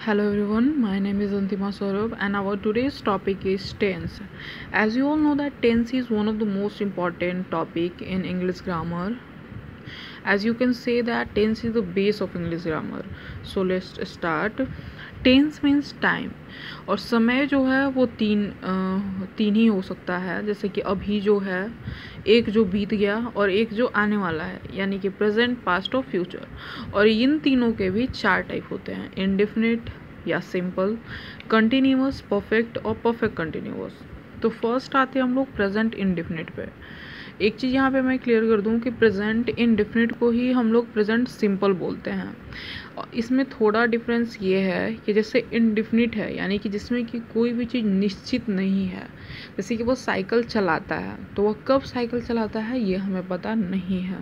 Hello everyone, my name is Antima Saurabh and our today's topic is tense. As you all know that tense is one of the most important topic in English grammar. As you can say that tense is the base of English grammar. So let's start. Tense means time और समय जो है वो तीन ही हो सकता है, जैसे कि अभी जो है, एक जो बीत गया और एक जो आने वाला है, यानी कि प्रेजेंट, पास्ट और फ्यूचर। और इन तीनों के भी चार टाइप होते हैं, इंडेफिनिट या सिंपल, कंटिन्यूअस, परफेक्ट और परफेक्ट कंटिन्यूअस। तो फर्स्ट आते हैं हम लोग प्रेजेंट इंडेफिनिट पे। एक चीज़ यहाँ पे मैं क्लियर कर दूँ कि प्रेजेंट इंडेफिनिट को ही हम लोग प्रेजेंट सिंपल बोलते हैं। और इसमें थोड़ा डिफरेंस ये है कि जैसे इंडेफिनिट है, यानी कि जिसमें कि कोई भी चीज़ निश्चित नहीं है, जैसे कि वो साइकिल चलाता है तो वह कब साइकिल चलाता है ये हमें पता नहीं है,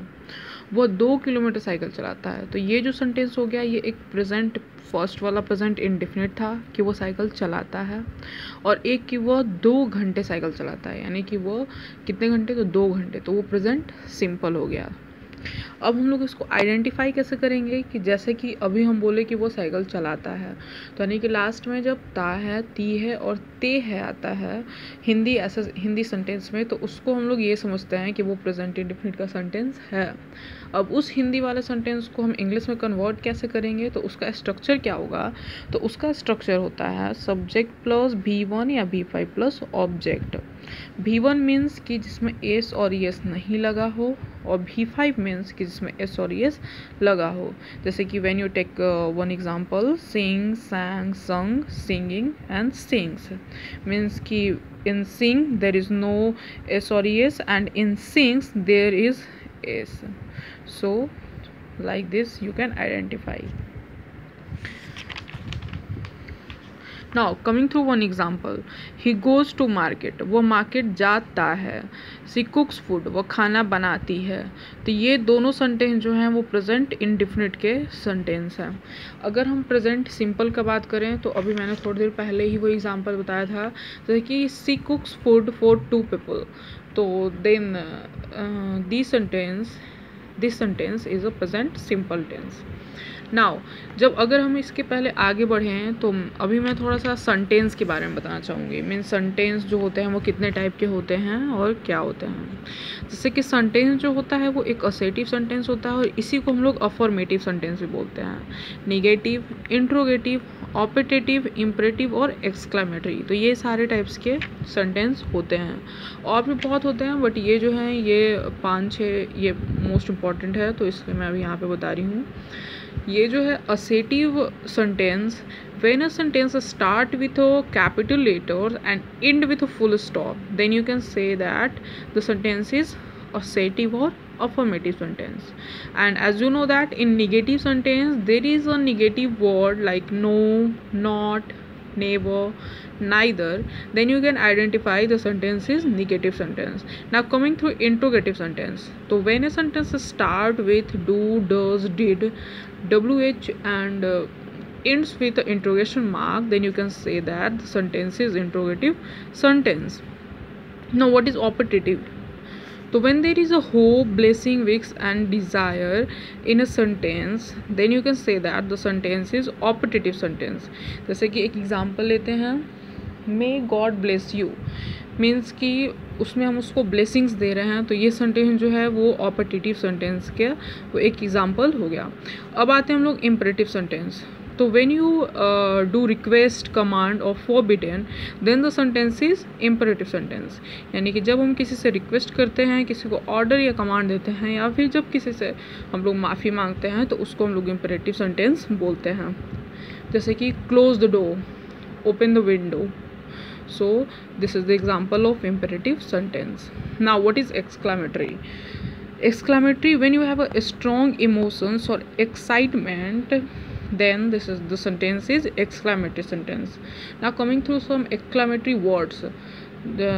वो 2 किलोमीटर साइकिल चलाता है। तो ये जो सेंटेंस हो गया, ये एक प्रेजेंट, फर्स्ट वाला प्रेजेंट इंडेफिनिट था कि वो साइकिल चलाता है, और एक कि वह 2 घंटे साइकिल चलाता है, यानी कि वो कितने घंटे, तो 2 घंटे, तो वो प्रेजेंट सिंपल हो गया। अब हम लोग इसको आइडेंटिफाई कैसे करेंगे कि जैसे कि अभी हम बोले कि वो साइकिल चलाता है, तो यानी कि लास्ट में जब ता है, ती है और ते है आता है हिंदी सेंटेंस में, तो उसको हम लोग ये समझते हैं कि वो प्रेजेंट इंडेफिनिट का सेंटेंस है। अब उस हिंदी वाले सेंटेंस को हम इंग्लिश में कन्वर्ट कैसे करेंगे, तो उसका स्ट्रक्चर क्या होगा, तो उसका स्ट्रक्चर होता है सब्जेक्ट प्लस V1 या V5 plus object. V1 means कि जिसमें एस और एस नहीं लगा हो, और V5 मीन्स कि जिसमें एस और एस लगा हो। जैसे कि when you take one example, sing, sang, sung, singing and sings, means कि in sing there is no s or es and in sings there is s. So like this you can identify. Now coming through one example, he goes to market, वो market जाता है। she cooks food, वो खाना बनाती है। तो ये दोनों सेंटेंस जो हैं वो प्रेजेंट इंडेफिनिट के सेंटेंस हैं। अगर हम प्रेजेंट सिंपल का बात करें, तो अभी मैंने थोड़ी देर पहले ही वो एग्जांपल बताया था, जैसे कि she cooks food for 2 people, तो then this sentence is a present simple tense. Now जब अगर हम इसके पहले आगे बढ़े हैं, तो अभी मैं थोड़ा सा सेंटेंस के बारे में बताना चाहूँगी। मीन सेंटेंस जो होते हैं वो कितने टाइप के होते हैं और क्या होते हैं। जैसे कि सेंटेंस जो होता है वो एक असेटिव सेंटेंस होता है, और इसी को हम लोग अफर्मेटिव सेंटेंस भी बोलते हैं। निगेटिव, इंट्रोगेटिव, ऑपरेटिव, इम्परेटिव और एक्सक्लेमेटरी, तो ये सारे टाइप्स के सेंटेंस होते हैं। और भी बहुत होते हैं, बट ये जो हैं ये 5-6 ये मोस्ट इम्पॉर्टेंट है, तो इसलिए मैं अभी यहाँ पे बता रही हूँ। ये जो है assertive sentence, when a sentence start with a capital letter and end with a full stop, then you can say that the sentence is assertive or affirmative sentence. And as you know that in negative sentence there is a negative word like no, not, never, neither, then you can identify the sentence is negative sentence. Now coming through interrogative sentence, so when a sentence start with do, does, did, wh and ends with the interrogation mark, then you can say that the sentence is interrogative sentence. Now what is operative? So when there is a hope, blessing, wish and desire in a sentence, then you can say that the sentence is operative sentence. जैसे कि एक example लेते हैं, may God bless you, means कि उसमें हम उसको blessings दे रहे हैं, तो ये सेंटेंस जो है वो ऑपरेटिव सेंटेंस के वो एक एग्जांपल हो गया। अब आते हैं हम लोग इम्परेटिव सेंटेंस। तो when you do request, command और forbidden, then the sentence is imperative sentence. यानी कि जब हम किसी से रिक्वेस्ट करते हैं, किसी को ऑर्डर या कमांड देते हैं, या फिर जब किसी से हम लोग माफ़ी मांगते हैं, तो उसको हम लोग इम्परेटिव सेंटेंस बोलते हैं। जैसे कि close the door, open the window. So this is the example of imperative sentence. Now what is exclamatory? Exclamatory, when you have a strong emotions or excitement, then this is the sentence is exclamatory sentence. Now coming through some exclamatory words, the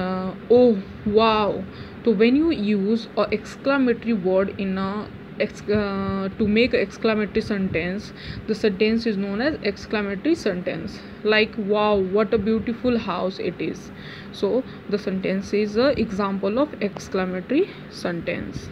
oh, wow. So when you use a exclamatory word in a to make an exclamatory sentence, the sentence is known as exclamatory sentence. Like wow, what a beautiful house it is. So the sentence is an example of exclamatory sentence.